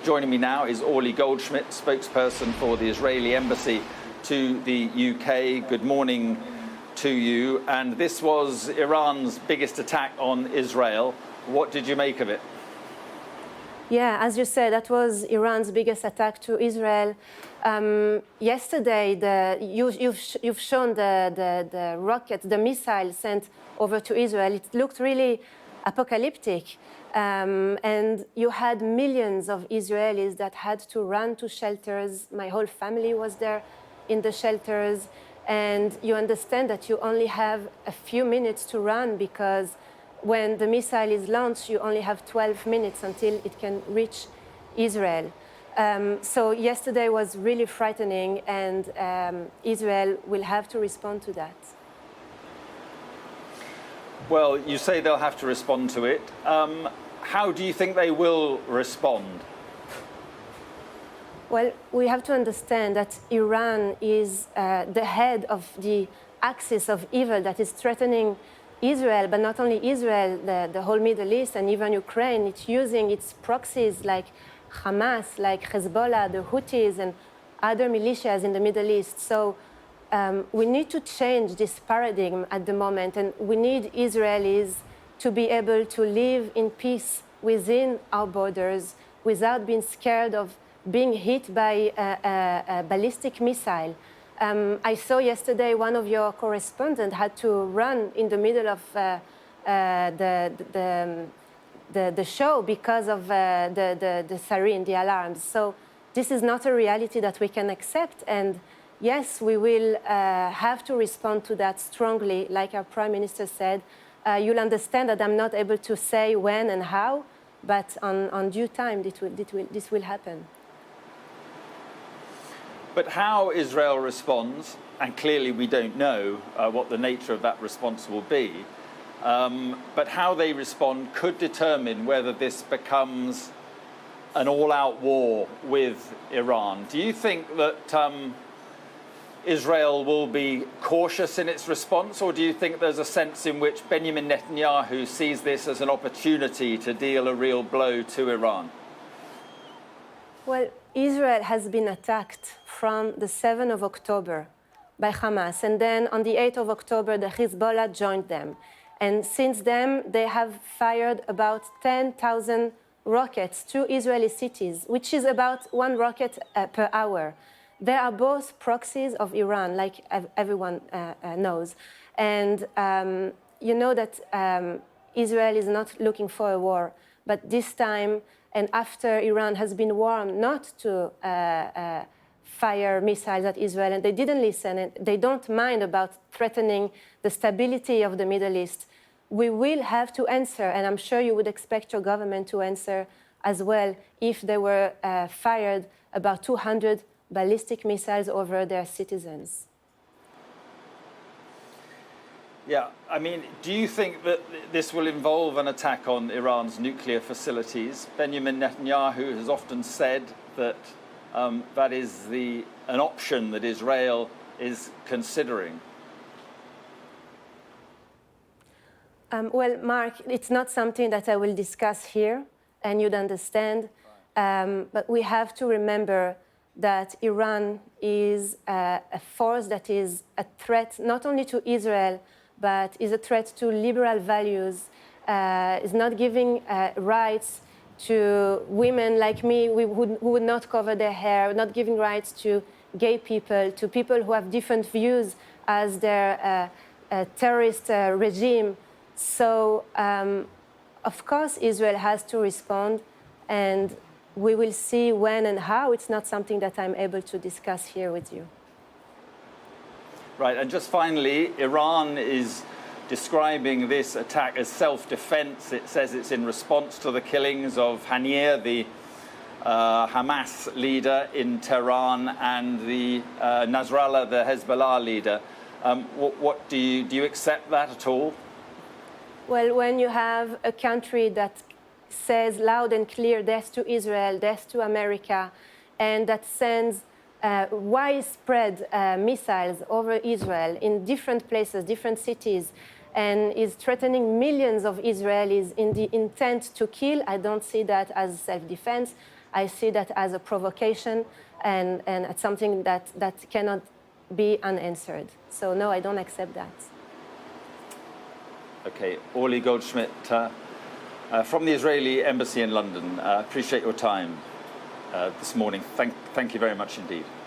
Joining me now is Orly Goldschmidt, spokesperson for the Israeli embassy to the UK. Good morning to you. And this was Iran's biggest attack on Israel. What did you make of it? Yeah, as you said, that was Iran's biggest attack to Israel. Yesterday, you've shown the rockets, the missiles sent over to Israel. It looked really apocalyptic. And you had millions of Israelis that had to run to shelters. My whole family was there in the shelters. And you understand that you only have a few minutes to run because when the missile is launched, you only have 12 minutes until it can reach Israel. So yesterday was really frightening, and Israel will have to respond to that. Well, you say they'll have to respond to it. How do you think they will respond? Well, we have to understand that Iran is the head of the axis of evil that is threatening Israel, but not only Israel, the whole Middle East and even Ukraine. It's using its proxies like Hamas, like Hezbollah, the Houthis, and other militias in the Middle East. So we need to change this paradigm at the moment, and we need Israelis to be able to live in peace within our borders without being scared of being hit by a ballistic missile. I saw yesterday one of your correspondents had to run in the middle of the show because of the siren, the alarms. So this is not a reality that we can accept. And yes, we will have to respond to that strongly, like our Prime Minister said. You'll understand that I'm not able to say when and how, but on due time this will happen. But how Israel responds, and clearly we don't know what the nature of that response will be, but how they respond could determine whether this becomes an all-out war with Iran. Do you think that Israel will be cautious in its response, or do you think there's a sense in which Benjamin Netanyahu sees this as an opportunity to deal a real blow to Iran? Well, Israel has been attacked from the 7th of October by Hamas, and then on the 8th of October, the Hezbollah joined them. And since then, they have fired about 10,000 rockets to Israeli cities, which is about one rocket per hour. They are both proxies of Iran, like everyone knows. And you know that Israel is not looking for a war, but this time, and after Iran has been warned not to fire missiles at Israel, and they didn't listen, and they don't mind about threatening the stability of the Middle East, we will have to answer, and I'm sure you would expect your government to answer as well if they were fired about 200 ballistic missiles over their citizens. Yeah, I mean, do you think that this will involve an attack on Iran's nuclear facilities? Benjamin Netanyahu has often said that that is an option that Israel is considering. Well, Mark, it's not something that I will discuss here, and you'd understand. But we have to remember that Iran is a force that is a threat not only to Israel, but is a threat to liberal values, is not giving rights to women like me who would not cover their hair, not giving rights to gay people, to people who have different views as their terrorist regime. So, of course, Israel has to respond, and we will see when and how. It's not something that I'm able to discuss here with you. Right, and just finally, Iran is describing this attack as self-defense. It says it's in response to the killings of Haniyeh, the Hamas leader in Tehran, and the Nasrallah, the Hezbollah leader. What do you accept that at all? Well, when you have a country that says loud and clear death to Israel, death to America, and that sends widespread missiles over Israel in different places, different cities, and is threatening millions of Israelis in the intent to kill. I don't see that as self-defense. I see that as a provocation and it's something that cannot be unanswered. So no, I don't accept that. Okay, Orly Goldschmidt from the Israeli Embassy in London. Appreciate your time this morning. Thank you very much indeed.